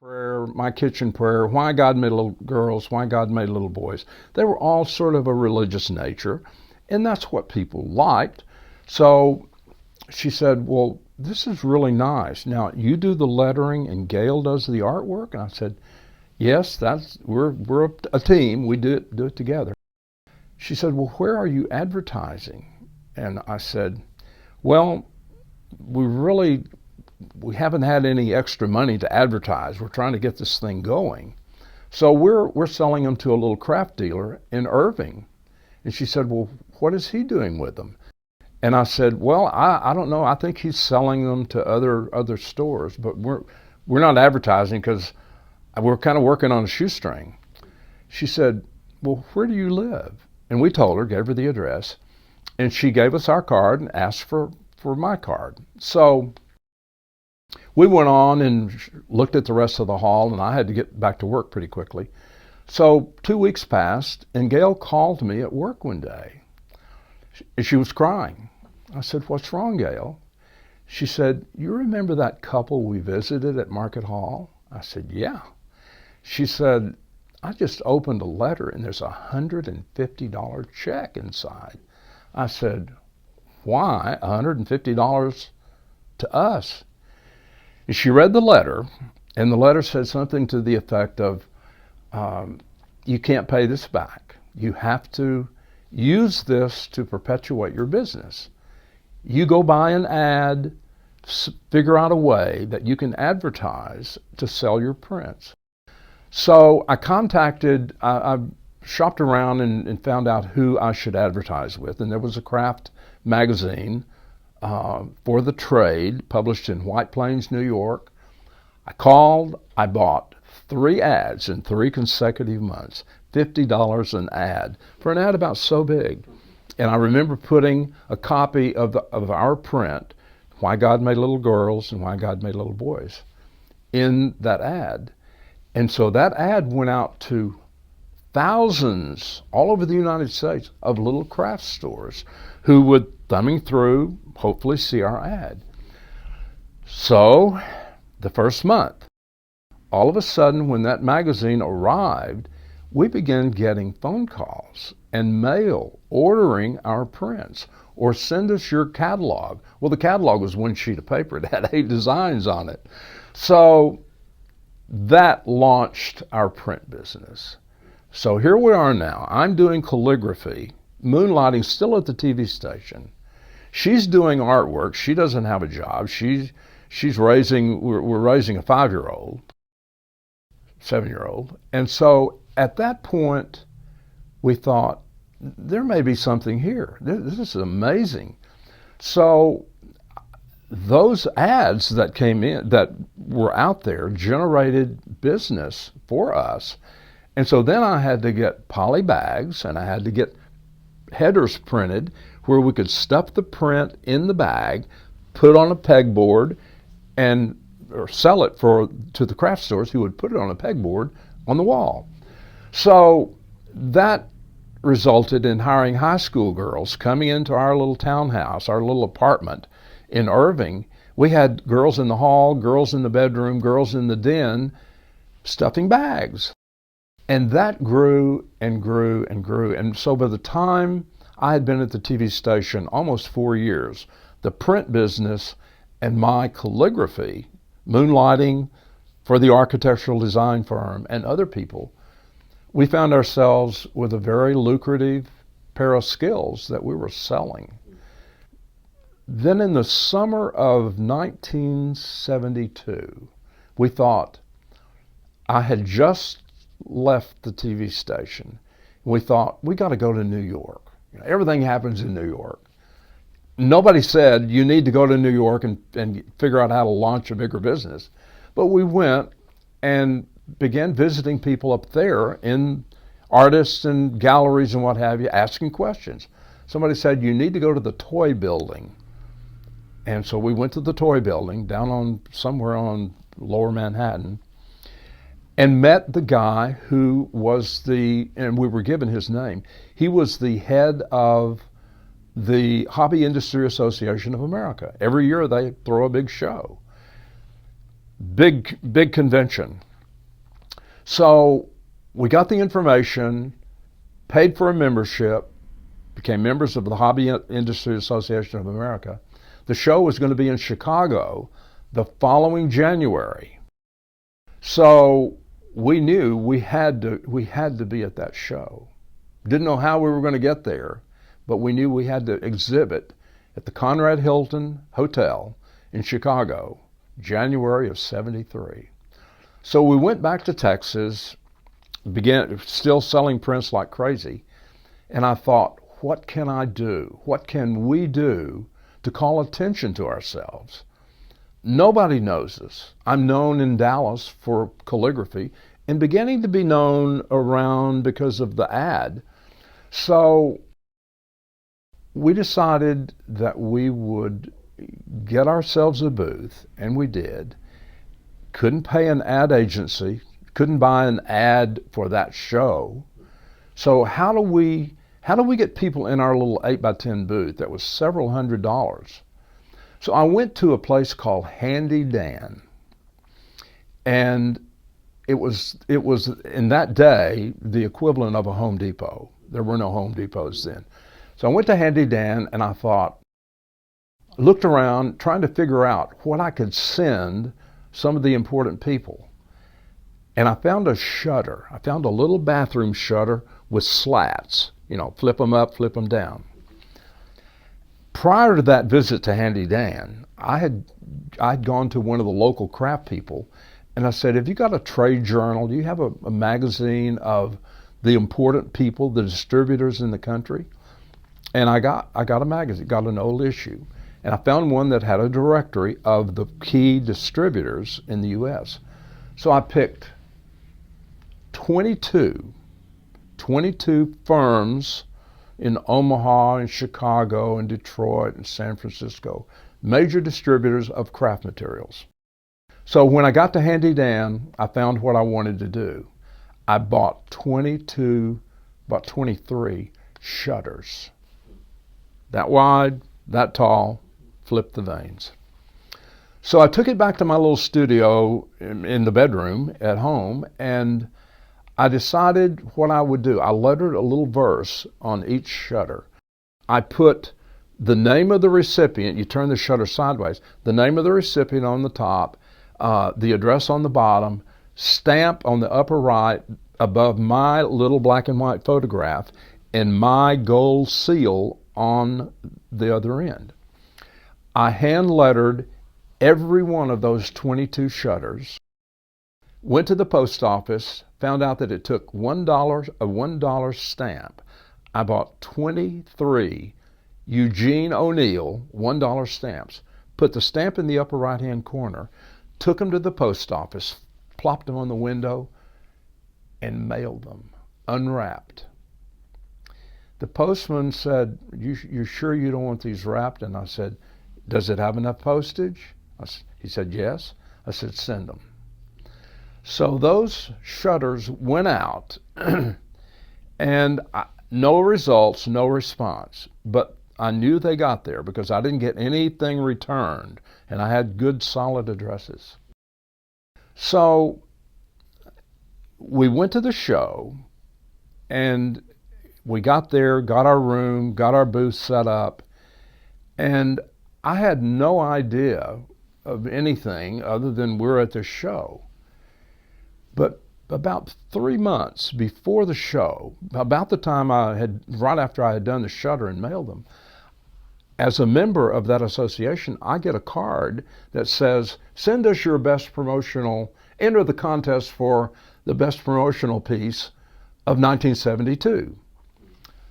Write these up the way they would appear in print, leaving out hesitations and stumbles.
prayer, my kitchen prayer, why God made little girls, why God made little boys. They were all sort of a religious nature, and that's what people liked. So she said, well, this is really nice. Now, you do the lettering and Gail does the artwork? And I said, yes, we're a team. We do it together. She said, well, where are you advertising? And I said, well, we haven't had any extra money to advertise. We're trying to get this thing going. So we're selling them to a little craft dealer in Irving. And she said, well, what is he doing with them? And I said, well, I don't know. I think he's selling them to other stores, but we're not advertising because we're kind of working on a shoestring. She said, well, where do you live? And we told her, gave her the address, and she gave us our card and asked for my card. So we went on and looked at the rest of the hall, and I had to get back to work pretty quickly. So 2 weeks passed, and Gail called me at work one day. She was crying. I said, what's wrong, Gail? She said, you remember that couple we visited at Market Hall? I said, yeah. She said, I just opened a letter, and there's a $150 check inside. I said, why $150 to us? And she read the letter, and the letter said something to the effect of, you can't pay this back. You have to use this to perpetuate your business. You go buy an ad, figure out a way that you can advertise to sell your prints. So I shopped around and found out who I should advertise with, and there was a craft magazine for the trade, published in White Plains, New York. I called, I bought 3 ads in 3 consecutive months, $50 an ad, for an ad about so big. And I remember putting a copy of our print, Why God Made Little Girls and Why God Made Little Boys, in that ad. And so that ad went out to thousands all over the United States of little craft stores who would, thumbing through, hopefully see our ad. So the first month, all of a sudden when that magazine arrived, we began getting phone calls and mail ordering our prints, or send us your catalog. Well, the catalog was 1 sheet of paper. It had 8 designs on it. So that launched our print business. So here we are now. I'm doing calligraphy, moonlighting still at the TV station. She's doing artwork. She doesn't have a job. We're raising a 5-year-old, 7-year-old. And so at that point, we thought, there may be something here. This is amazing. So those ads that came in, that were out there, generated business for us. And so then I had to get poly bags, and I had to get headers printed where we could stuff the print in the bag, put it on a pegboard, or sell it to the craft stores who would put it on a pegboard on the wall. So that resulted in hiring high school girls coming into our little townhouse, our little apartment in Irving. We had girls in the hall, girls in the bedroom, girls in the den, stuffing bags. And that grew and grew and grew. And so by the time I had been at the TV station almost 4 years, the print business and my calligraphy, moonlighting for the architectural design firm and other people, we found ourselves with a very lucrative pair of skills that we were selling. Then in the summer of 1972, we thought, I had just left the TV station. We thought, we got to go to New York. Everything happens in New York. Nobody said you need to go to New York and figure out how to launch a bigger business. But we went and began visiting people up there, in artists and galleries and what have you, asking questions. Somebody said, you need to go to the toy building. And so we went to the toy building down somewhere on Lower Manhattan, and met the guy who was and we were given his name, he was the head of the Hobby Industry Association of America. Every year they throw a big show, big convention. So we got the information, paid for a membership, became members of the Hobby Industry Association of America. The show was going to be in Chicago the following January. So we knew we had to be at that show. Didn't know how we were going to get there, but we knew we had to exhibit at the Conrad Hilton Hotel in Chicago, January of '73. So we went back to Texas, began still selling prints like crazy, and I thought, what can I do? What can we do to call attention to ourselves? Nobody knows us. I'm known in Dallas for calligraphy and beginning to be known around because of the ad. So we decided that we would get ourselves a booth, and we did. Couldn't pay an ad agency, couldn't buy an ad for that show. So how do we get people in our little 8x10 booth that was several $100s? So I went to a place called Handy Dan, and it was in that day the equivalent of a Home Depot. There were no Home Depots then. So I went to Handy Dan, and I looked around trying to figure out what I could send some of the important people. And I found a shutter. I found a little bathroom shutter with slats, flip them up, flip them down. Prior to that visit to Handy Dan, I'd gone to one of the local craft people, and I said, have you got a trade journal? Do you have a magazine of the important people, the distributors in the country? And I got a magazine, got an old issue. And I found one that had a directory of the key distributors in the U.S. So I picked 22 firms in Omaha and Chicago and Detroit and San Francisco, major distributors of craft materials. So when I got to Handy Dan, I found what I wanted to do. I bought 23 shutters. That wide, that tall, flip the vanes. So I took it back to my little studio in the bedroom at home, and I decided what I would do. I lettered a little verse on each shutter. I put the name of the recipient, you turn the shutter sideways, the name of the recipient on the top, the address on the bottom, stamp on the upper right above my little black and white photograph, and my gold seal on the other end. I hand lettered every one of those 22 shutters, went to the post office, found out that it took $1, a $1 stamp. I bought 23 Eugene O'Neill $1 stamps, put the stamp in the upper right-hand corner, took them to the post office, plopped them on the window, and mailed them, unwrapped. The postman said, you sure you don't want these wrapped? And I said, does it have enough postage? He said, yes. I said, send them. So those shutters went out, and no results, no response. But I knew they got there because I didn't get anything returned, and I had good, solid addresses. So we went to the show, and we got there, got our room, got our booth set up, and I had no idea of anything other than we're at the show. But about 3 months before the show, about the time right after I had done the shutter and mailed them, as a member of that association, I get a card that says, send us your best promotional, enter the contest for the best promotional piece of 1972.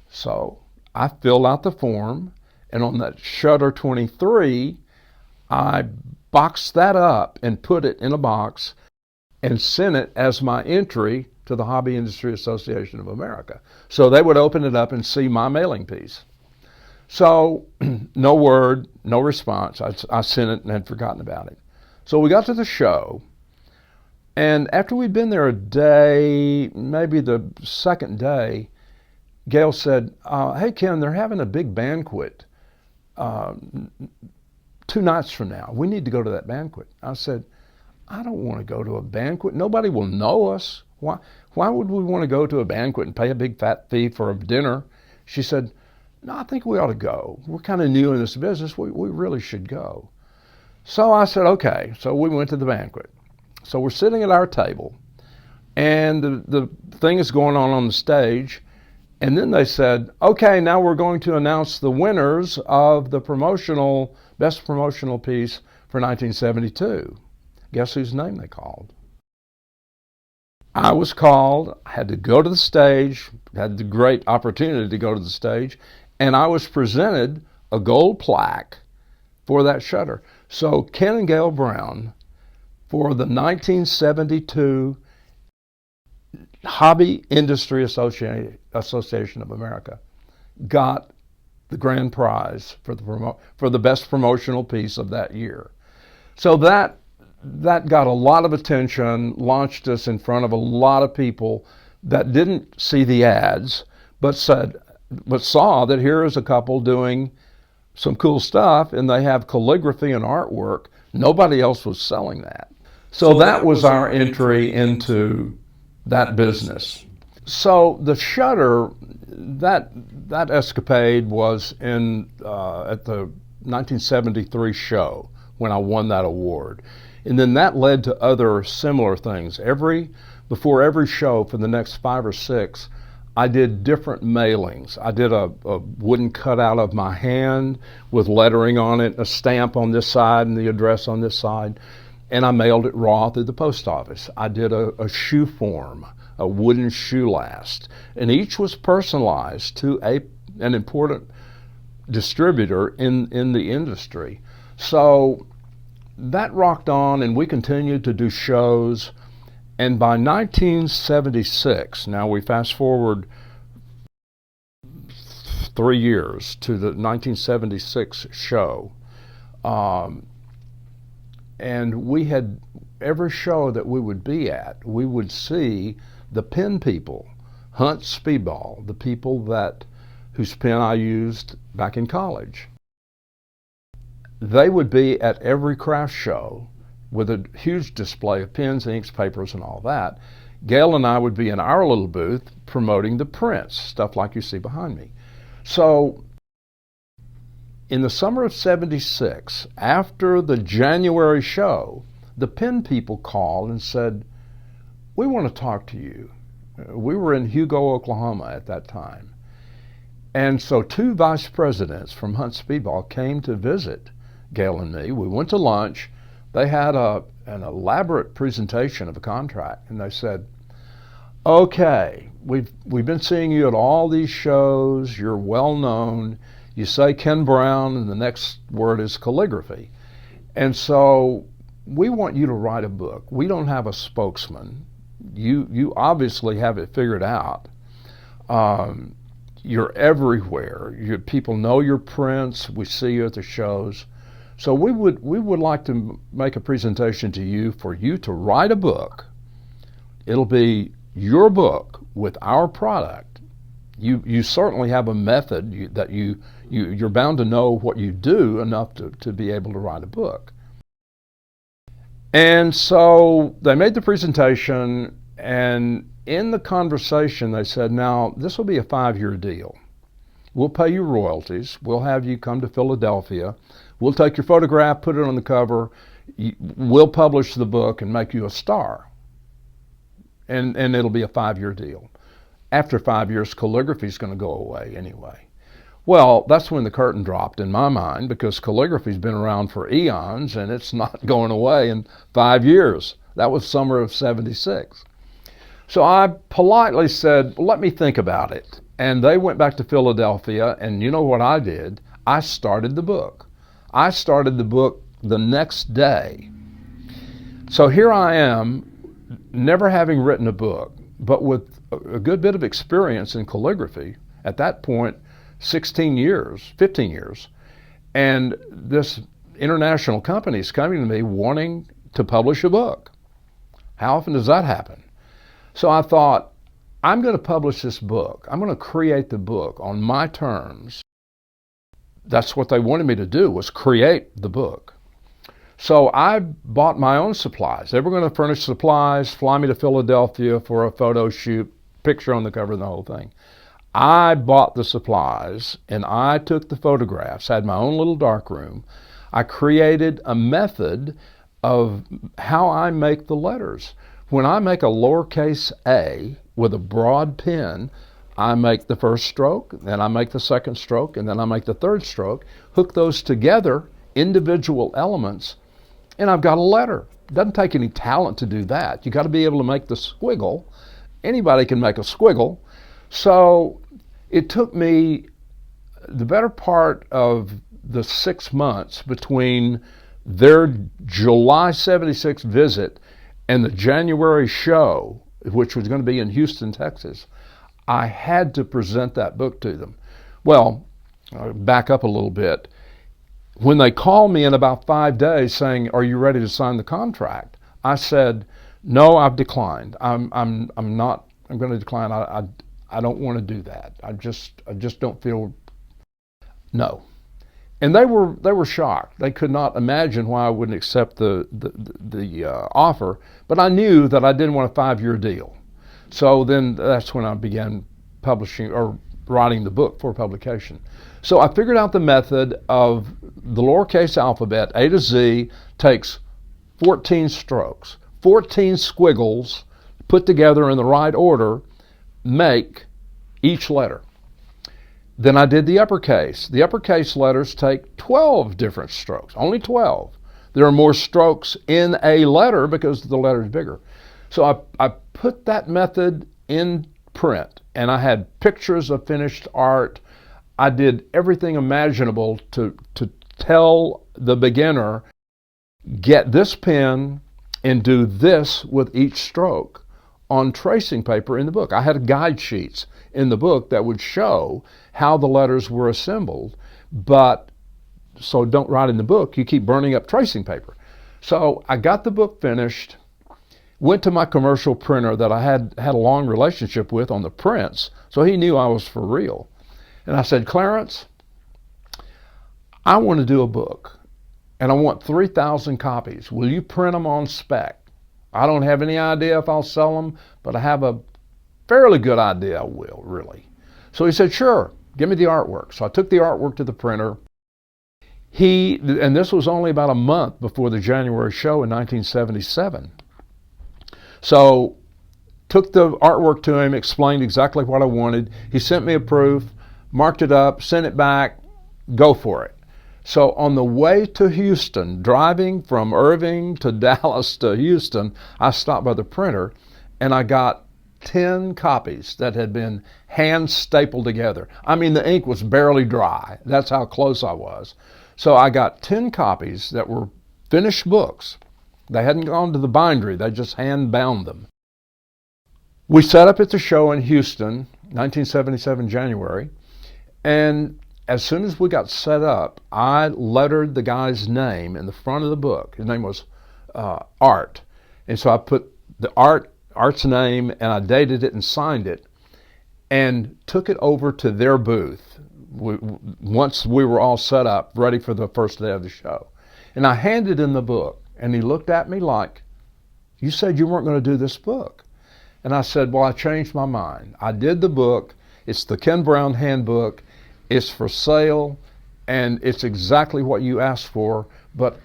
So I filled out the form, and on that shutter 23, I boxed that up and put it in a box and sent it as my entry to the Hobby Industry Association of America. So they would open it up and see my mailing piece. So no word, no response. I sent it and had forgotten about it. So we got to the show, and after we'd been there a day, maybe the second day, Gail said, hey Ken, they're having a big banquet 2 nights from now. We need to go to that banquet. I said, I don't want to go to a banquet. Nobody will know us. Why would we want to go to a banquet and pay a big fat fee for a dinner? She said, no, I think we ought to go. We're kind of new in this business. We really should go. So I said, okay. So we went to the banquet. So we're sitting at our table, and the thing is going on the stage. And then they said, okay, now we're going to announce the winners of the best promotional piece for 1972. Guess whose name they called? I was called, I had to go to the stage, had the great opportunity to go to the stage, and I was presented a gold plaque for that shutter. So Ken and Gail Brown, for the 1972 Hobby Industry Association of America, got the grand prize for the best promotional piece of that year. So that got a lot of attention, launched us in front of a lot of people that didn't see the ads, but saw that here is a couple doing some cool stuff, and they have calligraphy and artwork. Nobody else was selling that. So that was our entry into that business. So the shutter, that escapade was at the 1973 show when I won that award. And then that led to other similar things. Before every show for the next 5 or 6, I did different mailings. I did a wooden cutout of my hand with lettering on it, a stamp on this side and the address on this side, and I mailed it raw through the post office. I did a shoe form, a wooden shoe last, and each was personalized to an important distributor in the industry. So that rocked on, and we continued to do shows. And by 1976, now we fast forward 3 years to the 1976 show, and we had every show that we would be at, we would see the pen people, Hunt Speedball, the people whose pen I used back in college. They would be at every craft show with a huge display of pens, inks, papers, and all that. Gail and I would be in our little booth promoting the prints, stuff like you see behind me. So in the summer of '76, after the January show, the pen people called and said, we want to talk to you. We were in Hugo, Oklahoma at that time. And so 2 vice presidents from Hunt Speedball came to visit Gail and me. We went to lunch. They had an elaborate presentation of a contract, and they said, okay, we've been seeing you at all these shows. You're well known. You say Ken Brown, and the next word is calligraphy. And so we want you to write a book. We don't have a spokesman. You obviously have it figured out. You're everywhere. People know your prints. We see you at the shows. So we would like to make a presentation to you for you to write a book. It'll be your book with our product. You certainly have a method that you're bound to know what you do enough to be able to write a book. And so they made the presentation, and in the conversation they said, now this will be a 5-year deal. We'll pay you royalties. We'll have you come to Philadelphia. We'll take your photograph, put it on the cover. We'll publish the book and make you a star. And it'll be a 5-year deal. After 5 years, calligraphy is going to go away anyway. Well, that's when the curtain dropped in my mind, because calligraphy's been around for eons and it's not going away in 5 years. That was summer of '76. So I politely said, well, let me think about it. And they went back to Philadelphia, and you know what I did? I started the book. I started the book the next day. So here I am, never having written a book, but with a good bit of experience in calligraphy. At that point, 15 years. And this international company is coming to me wanting to publish a book. How often does that happen? So I thought, I'm going to publish this book. I'm going to create the book on my terms. That's what they wanted me to do, was create the book. So I bought my own supplies. They were going to furnish supplies, fly me to Philadelphia for a photo shoot, picture on the cover, and the whole thing. I bought the supplies and I took the photographs, had my own little darkroom. I created a method of how I make the letters. When I make a lowercase a with a broad pen, I make the first stroke, then I make the second stroke, and then I make the third stroke, hook those together, individual elements, and I've got a letter. It doesn't take any talent to do that. You got to be able to make the squiggle. Anybody can make a squiggle. So it took me the better part of the 6 months between their July 76 visit and the January show, which was going to be in Houston, Texas. I had to present that book to them. Well, back up a little bit. When they called me in about 5 days saying, "Are you ready to sign the contract?" I said, "No, I've declined. I'm going to decline. I don't want to do that. I just don't feel." No. And they were shocked. They could not imagine why I wouldn't accept the offer. But I knew that I didn't want a 5-year deal. So then that's when I began publishing or writing the book for publication. So I figured out the method of the lowercase alphabet, A to Z, takes 14 strokes, 14 squiggles put together in the right order, make each letter. Then I did the uppercase. The uppercase letters take 12 different strokes, only 12. There are more strokes in a letter because the letter is bigger. So I put that method in print, and I had pictures of finished art. I did everything imaginable to tell the beginner, get this pen and do this with each stroke on tracing paper in the book. I had guide sheets in the book that would show how the letters were assembled, but so don't write in the book, you keep burning up tracing paper. So I got the book finished, went to my commercial printer that I had a long relationship with on the prints, so he knew I was for real. And I said, "Clarence, I want to do a book, and I want 3,000 copies. Will you print them on spec? I don't have any idea if I'll sell them, but I have a fairly good idea I will, really." So he said, "Sure, give me the artwork." So I took the artwork to the printer. And this was only about a month before the January show in 1977. So took the artwork to him, explained exactly what I wanted. He sent me a proof, marked it up, sent it back, go for it. So on the way to Houston, driving from Irving to Dallas to Houston, I stopped by the printer and I got 10 copies that had been hand stapled together. I mean, the ink was barely dry. That's how close I was. So I got 10 copies that were finished books. They hadn't gone to the bindery. They just hand bound them. We set up at the show in Houston, 1977 January, and as soon as we got set up, I lettered the guy's name in the front of the book. His name was Art. And so I put the Art's name, and I dated it and signed it and took it over to their booth once we were all set up, ready for the first day of the show. And I handed him the book, and he looked at me like, "You said you weren't going to do this book." And I said, "Well, I changed my mind. I did the book. It's the Ken Brown handbook. It's for sale, and it's exactly what you asked for, but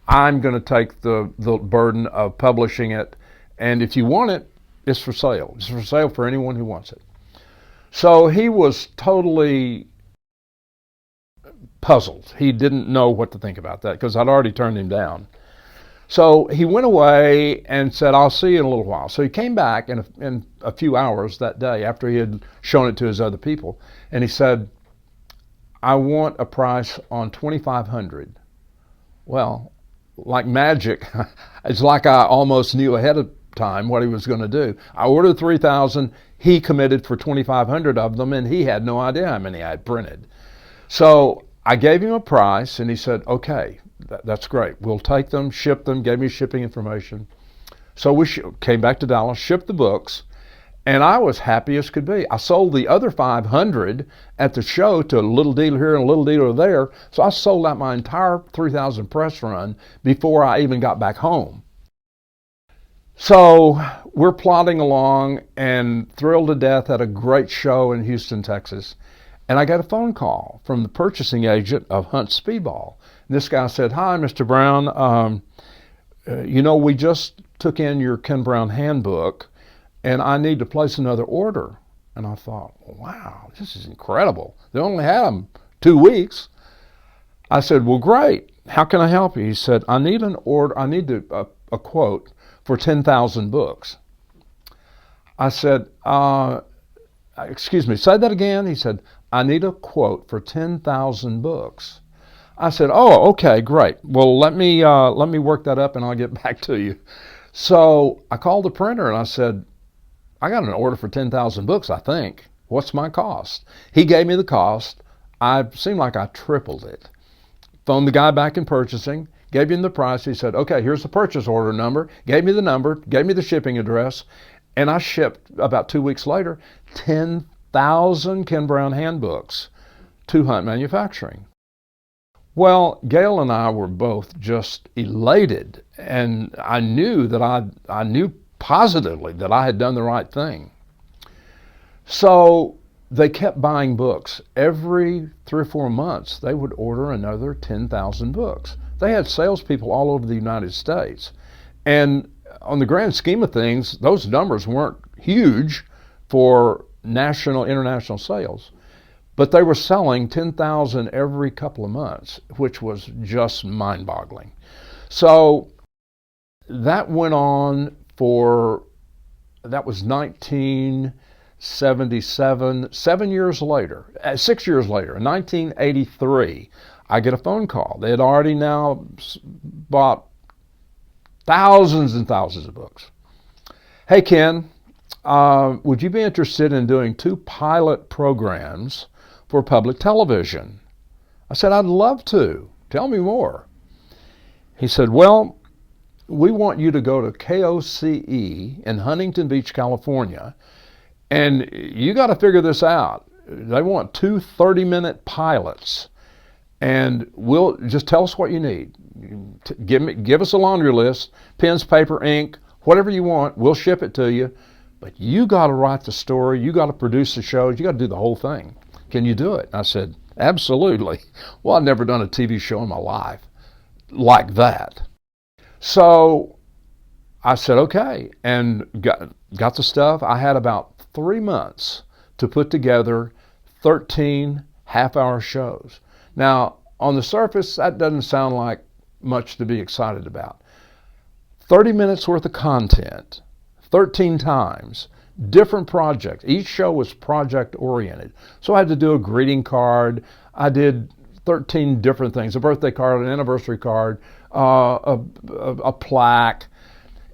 I'm going to take the burden of publishing it, and if you want it, it's for sale. It's for sale for anyone who wants it." So he was totally puzzled. He didn't know what to think about that because I'd already turned him down. So he went away and said, "I'll see you in a little while." So he came back in a few hours that day after he had shown it to his other people, and he said, "I want a price on 2,500. Well, like magic, it's like I almost knew ahead of time what he was going to do. I ordered 3,000. He committed for 2,500 of them, and he had no idea how many I had printed. So I gave him a price, and he said, "Okay, that's great. We'll take them, ship them," gave me shipping information. So we came back to Dallas, shipped the books, And I was happy as could be. I sold the other 500 at the show to a little dealer here and a little dealer there. So I sold out my entire 3,000 press run before I even got back home. So we're plodding along and thrilled to death at a great show in Houston, Texas. And I got a phone call from the purchasing agent of Hunt Speedball. And this guy said, "Hi, Mr. Brown. We just took in your Ken Brown handbook, and I need to place another order." And I thought, wow, this is incredible. They only had them 2 weeks. I said, "Well, great. How can I help you?" He said, "I need an order. I need a quote for 10,000 books." I said, "Excuse me, say that again." He said, "I need a quote for 10,000 books." I said, "Oh, okay, great. Well, let me work that up and I'll get back to you." So I called the printer and I said, "I got an order for 10,000 books, I think. What's my cost?" He gave me the cost. I seemed like I tripled it. Phoned the guy back in purchasing, gave him the price. He said, "Okay, here's the purchase order number." Gave me the number, gave me the shipping address, and I shipped about 2 weeks later 10,000 Ken Brown handbooks to Hunt Manufacturing. Well, Gail and I were both just elated, and I knew positively that I had done the right thing. So they kept buying books. Every 3 or 4 months, they would order another 10,000 books. They had salespeople all over the United States. And on the grand scheme of things, those numbers weren't huge for national, international sales. But they were selling 10,000 every couple of months, which was just mind-boggling. So that went on that was 1977, 6 years later, in 1983, I get a phone call. They had already now bought thousands and thousands of books. "Hey, Ken, would you be interested in doing 2 pilot programs for public television?" I said, "I'd love to. Tell me more." He said, "Well, we want you to go to KOCE in Huntington Beach, California, and you got to figure this out. They want 2 30-minute pilots, and we'll just tell us what you need. Give us a laundry list, pens, paper, ink, whatever you want. We'll ship it to you, but you got to write the story. You got to produce the shows. You got to do the whole thing. Can you do it?" I said, "Absolutely." Well, I'd never done a TV show in my life like that. So I said, okay, and got the stuff. I had about 3 months to put together 13 half-hour shows. Now, on the surface, that doesn't sound like much to be excited about. 30 minutes worth of content, 13 times, different projects. Each show was project-oriented. So I had to do a greeting card. I did 13 different things, a birthday card, an anniversary card, a plaque.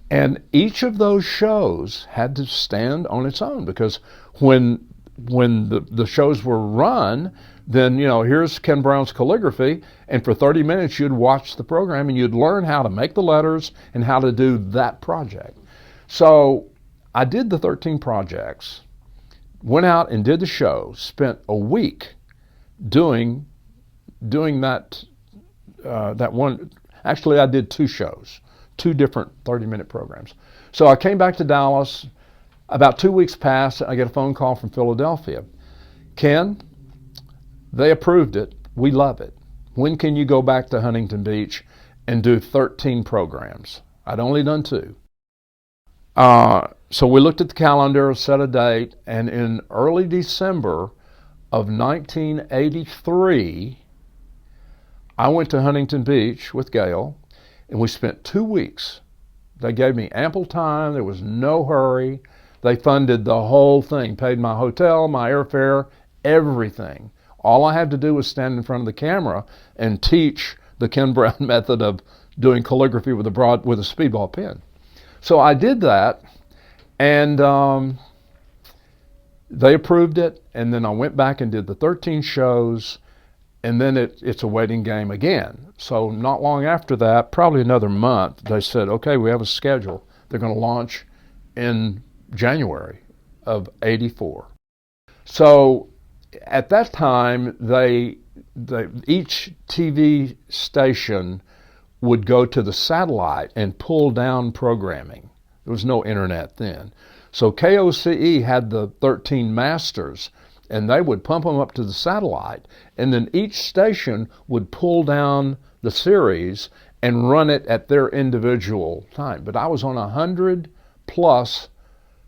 And each of those shows had to stand on its own, because when the shows were run, then, here's Ken Brown's calligraphy, and for 30 minutes you'd watch the program and you'd learn how to make the letters and how to do that project. So I did the 13 projects, went out and did the show, spent a week doing that one. Actually, I did 2 shows, 2 different 30-minute programs. So I came back to Dallas. About 2 weeks passed, I get a phone call from Philadelphia. "Ken, they approved it. We love it. When can you go back to Huntington Beach and do 13 programs?" I'd only done 2. So we looked at the calendar, set a date, and in early December of 1983, I went to Huntington Beach with Gail, and we spent 2 weeks. They gave me ample time. There was no hurry. They funded the whole thing, paid my hotel, my airfare, everything. All I had to do was stand in front of the camera and teach the Ken Brown method of doing calligraphy with a speedball pen. So I did that, and they approved it, and then I went back and did the 13 shows, and then it's a waiting game again. So not long after that, probably another month, they said, okay, we have a schedule. They're going to launch in January of '84. So at that time, each TV station would go to the satellite and pull down programming. There was no internet then. So KOCE had the 13 masters, and they would pump them up to the satellite, and then each station would pull down the series and run it at their individual time. But I was on 100 plus.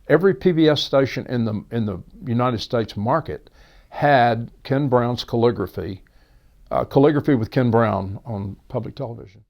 Every PBS station in the United States market had Ken Brown's calligraphy with Ken Brown on public television.